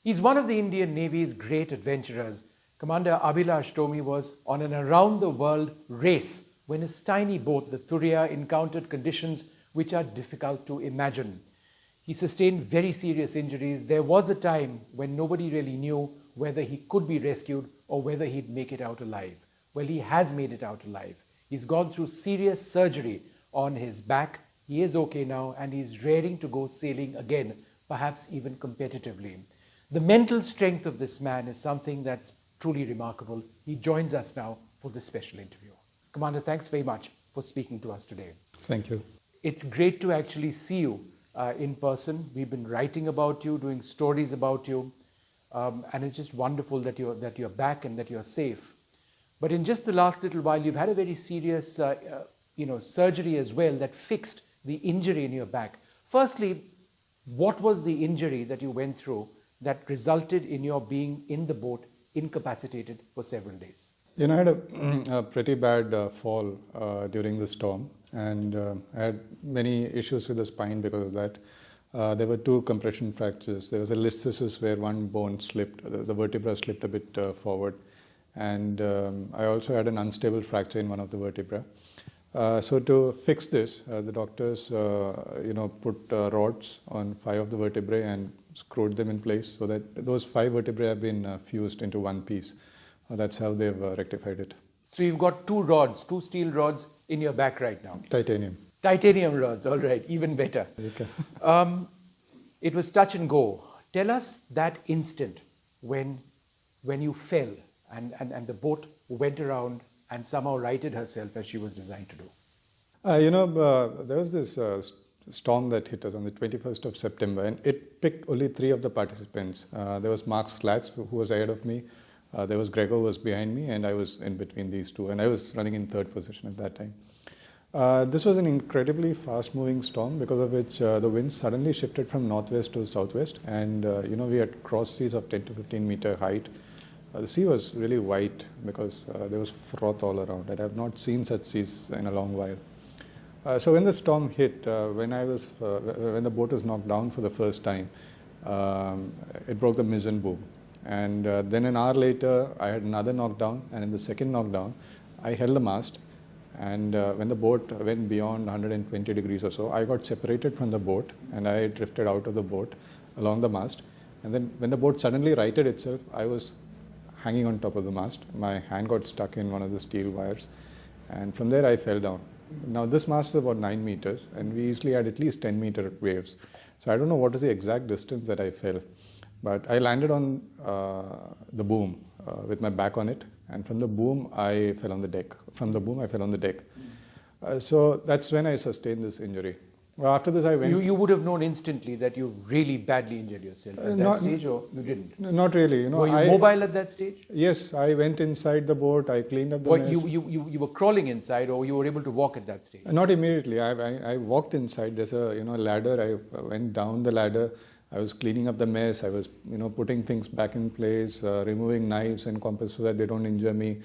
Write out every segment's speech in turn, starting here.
He's one of the Indian Navy's great adventurers. Commander Abhilash Tomy was on an around-the-world race when his tiny boat, the Thuriya, encountered conditions which are difficult to imagine. He sustained very serious injuries. There was a time when nobody really knew whether he could be rescued or whether he'd make it out alive. Well, he has made it out alive. He's gone through serious surgery on his back. He is okay now and he's raring to go sailing again, perhaps even competitively. The mental strength of this man is something that's truly remarkable. He joins us now for this special interview. Commander, thanks very much for speaking to us today. Thank you. It's great to actually see you in person. We've been writing about you, doing stories about you, and it's just wonderful that you're back and that you're safe. But in just the last little while, you've had a very serious surgery as well that fixed the injury in your back. Firstly, what was the injury that you went through that resulted in your being in the boat incapacitated for several days? I had a pretty bad fall during the storm, and I had many issues with the spine because of that. There were 2 compression fractures. There was a listhesis where one bone slipped, the vertebra slipped a bit forward, and I also had an unstable fracture in one of the vertebrae. So to fix this, the doctors put rods on 5 of the vertebrae and screwed them in place so that those 5 vertebrae have been fused into one piece. That's how they've rectified it. So you've got 2 rods, 2 steel rods in your back right now. Titanium. Titanium rods, all right, even better. Okay. It was touch and go. Tell us that instant when you fell and the boat went around and somehow righted herself as she was designed to do. There was this storm that hit us on the 21st of September, and it picked only 3 of the participants. There was Mark Slats, who was ahead of me. There was Gregor, who was behind me, and I was in between these 2, and I was running in 3rd position at that time. This was an incredibly fast-moving storm, because of which the winds suddenly shifted from northwest to southwest, and we had cross seas of 10 to 15 meter height. The sea was really white because there was froth all around. I have not seen such seas in a long while. So when the storm hit, when the boat was knocked down for the first time, it broke the mizzen boom. And then an hour later, I had another knockdown, and in the second knockdown, I held the mast. And when the boat went beyond 120 degrees or so, I got separated from the boat, and I drifted out of the boat along the mast. And then when the boat suddenly righted itself, I was hanging on top of the mast. My hand got stuck in one of the steel wires, and from there I fell down. Now this mast is about 9 meters, and we easily had at least 10-meter waves. So I don't know what is the exact distance that I fell, but I landed on the boom with my back on it, and from the boom I fell on the deck. From the boom I fell on the deck. So that's when I sustained this injury. Well, after this I went... You would have known instantly that you really badly injured yourself at that stage, or you didn't? Not really. Were you mobile at that stage? Yes, I went inside the boat, I cleaned up the mess. You were crawling inside, or you were able to walk at that stage? Not immediately. I walked inside. There's a ladder. I went down the ladder. I was cleaning up the mess. I was putting things back in place, removing knives and compass so that they don't injure me.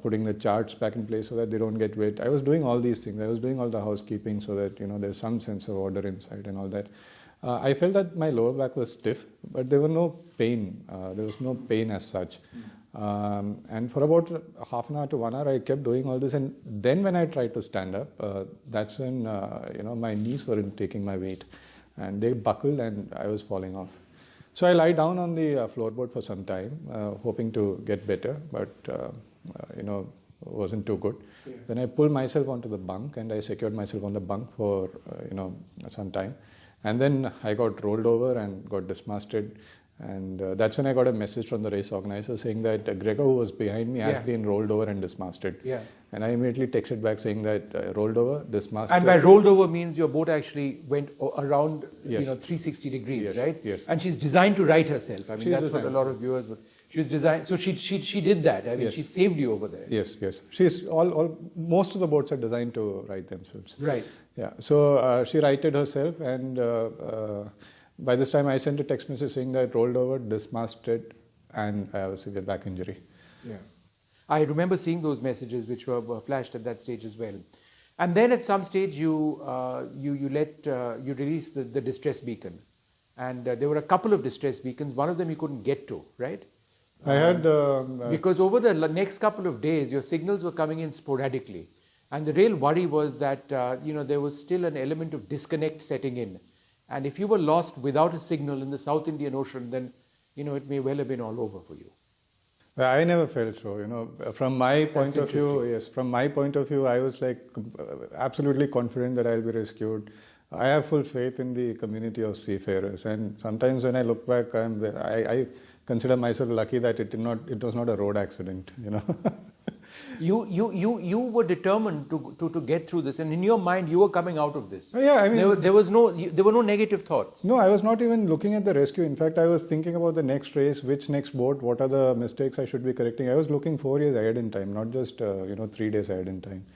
Putting the charts back in place so that they don't get wet. I was doing all these things. I was doing all the housekeeping so that there's some sense of order inside and all that. I felt that my lower back was stiff, but there was no pain. There was no pain as such. And for about half an hour to 1 hour, I kept doing all this. And then when I tried to stand up, that's when my knees weren't taking my weight, and they buckled and I was falling off. So I lied down on the floorboard for some time, hoping to get better, but wasn't too good. Yeah. Then I pulled myself onto the bunk, and I secured myself on the bunk for some time, and then I got rolled over and got dismasted, and that's when I got a message from the race organizer saying that Gregor, who was behind me, has been rolled over and dismasted. Yeah. And I immediately texted back saying that rolled over, dismasted. And by rolled over means your boat actually went around 360 degrees, yes. Right? Yes. And she's designed to right herself. I mean, that's what a lot of viewers would. She was designed, so she did that. I mean, yes. She saved you over there. Yes. Most of the boats are designed to right themselves. Right. Yeah. So she righted herself, and by this time I sent a text message saying that rolled over, dismasted, and I have a severe back injury. Yeah. I remember seeing those messages which were flashed at that stage as well. And then at some stage you released the distress beacon, and there were a couple of distress beacons. One of them you couldn't get to, right? I had Because over the next couple of days your signals were coming in sporadically, and the real worry was that there was still an element of disconnect setting in, and if you were lost without a signal in the South Indian Ocean, then it may well have been all over for you. I never felt so. From my point of view, yes. From my point of view, I was like absolutely confident that I'll be rescued. I have full faith in the community of seafarers, and sometimes when I look back, I consider myself lucky that it was not a road accident. You were determined to get through this, and in your mind you were coming out of this. Yeah, I mean, there were no negative thoughts. No, I was not even looking at the rescue. In fact, I was thinking about the next race, which next boat, what are the mistakes I should be correcting. I was looking 4 years ahead in time, not just 3 days ahead in time.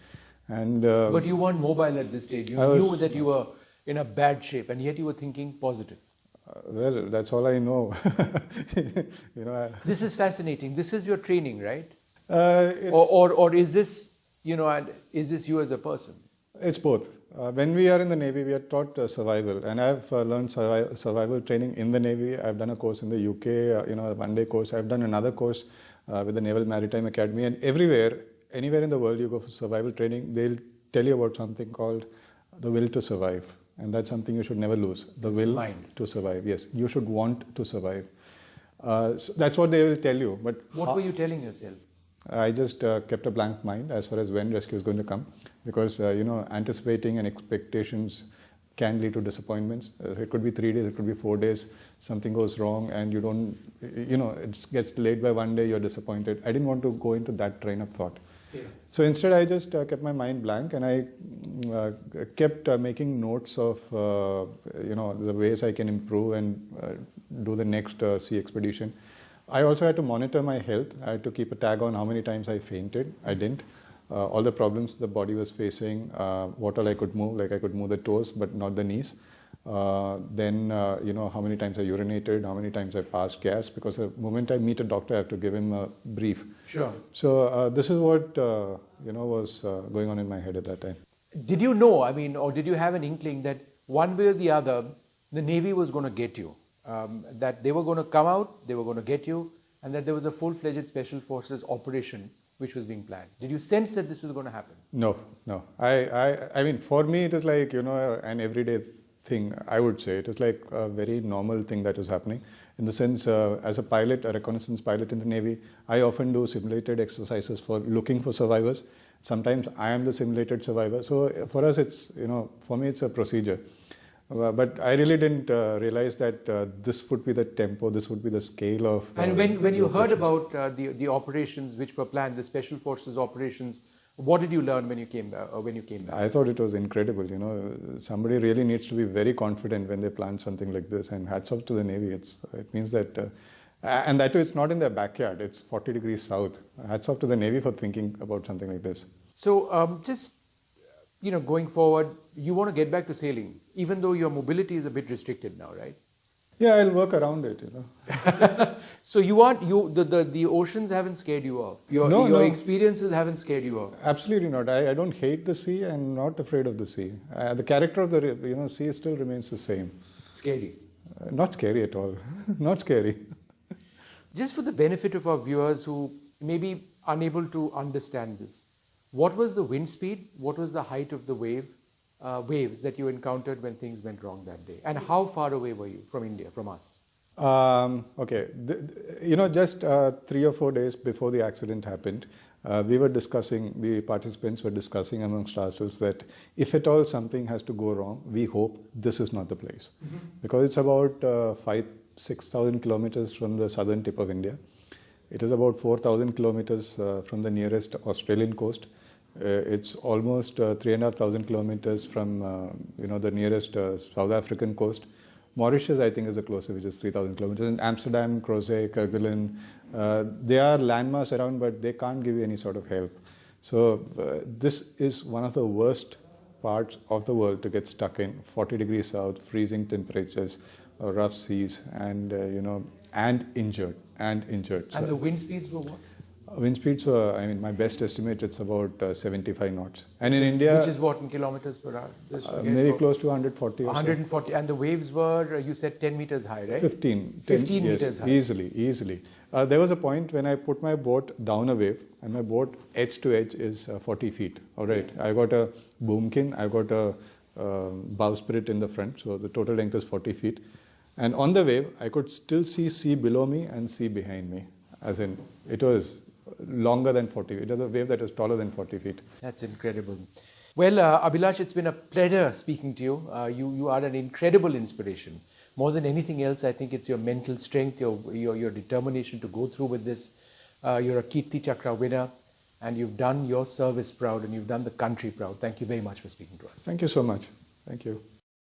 And but you weren't mobile at this stage. You knew that you were in a bad shape, and yet you were thinking positive. Well, that's all I know. This is fascinating. This is your training, right? Or is this is this you as a person? It's both. When we are in the Navy, we are taught survival, and I've learned survival training in the Navy. I've done a course in the UK, a one-day course. I've done another course with the Naval Maritime Academy, and anywhere in the world you go for survival training, they'll tell you about something called the will to survive, and that's something you should never lose. The will to survive. Yes, you should want to survive. So that's what they will tell you. But what were you telling yourself? I just kept a blank mind as far as when rescue is going to come, because anticipating and expectations can lead to disappointments. It could be 3 days, it could be 4 days, something goes wrong and you don't, it gets delayed by 1 day, you're disappointed. I didn't want to go into that train of thought. Yeah. So instead I just kept my mind blank, and I kept making notes of the ways I can improve and do the next sea expedition. I also had to monitor my health. I had to keep a tag on how many times I fainted. I didn't. All the problems the body was facing, what all I could move, like I could move the toes but not the knees. Then how many times I urinated, how many times I passed gas, because the moment I meet a doctor, I have to give him a brief. Sure. So this is what was going on in my head at that time. Did you know, or did you have an inkling that one way or the other, the Navy was going to get you? That they were going to come out, they were going to get you, and that there was a full-fledged Special Forces operation which was being planned. Did you sense that this was going to happen? No. I mean, for me, it is like, an everyday thing, I would say. It is like a very normal thing that is happening. In the sense, as a pilot, a reconnaissance pilot in the Navy, I often do simulated exercises for looking for survivors. Sometimes I am the simulated survivor. So for us, it's, for me, it's a procedure. But I really didn't realize that this would be the tempo, this would be the scale of... And when you heard about the operations which were planned, the Special Forces operations, what did you learn when you came back? I thought it was incredible. Somebody really needs to be very confident when they plan something like this. And hats off to the Navy. It means that... and that too, it's not in their backyard. It's 40 degrees south. Hats off to the Navy for thinking about something like this. So going forward, you want to get back to sailing, even though your mobility is a bit restricted now, right? Yeah, I'll work around it, So the oceans haven't scared you off? Your experiences haven't scared you off? Absolutely not. I don't hate the sea. I'm not afraid of the sea. The character of the sea still remains the same. Scary? Not scary at all. Not scary. Just for the benefit of our viewers who may be unable to understand this, what was the wind speed? What was the height of the waves that you encountered when things went wrong that day? And how far away were you from India, from us? Okay. Just 3 or 4 days before the accident happened, the participants were discussing amongst ourselves that if at all something has to go wrong, we hope this is not the place. Mm-hmm. Because it's about 5,000-6,000 kilometers from the southern tip of India. It is about 4,000 kilometers from the nearest Australian coast. It's almost 3,500 kilometers from the nearest South African coast. Mauritius, I think, is the closest, which is 3,000 kilometers. And Amsterdam, Crozet, Kerguelen, they are landmass around, but they can't give you any sort of help. So this is one of the worst parts of the world to get stuck in. 40 degrees south, freezing temperatures, rough seas, and and injured. And the wind speeds were what? Wind speeds were, I mean, my best estimate, it's about 75 knots. And in India... Which is what in kilometers per hour? Maybe close to 140 or 140. So. And the waves were, you said 10 meters high, right? 15 yes, meters high. Easily. There was a point when I put my boat down a wave, and my boat edge to edge is 40 feet. All right. I got a boomkin, I got a bowsprit in the front, so the total length is 40 feet. And on the wave, I could still see sea below me and sea behind me. As in, it was longer than 40 feet. It was a wave that was taller than 40 feet. That's incredible. Well, Abhilash, it's been a pleasure speaking to you. You are an incredible inspiration. More than anything else, I think it's your mental strength, your determination to go through with this. You're a Kirti Chakra winner, and you've done your service proud, and you've done the country proud. Thank you very much for speaking to us. Thank you so much. Thank you.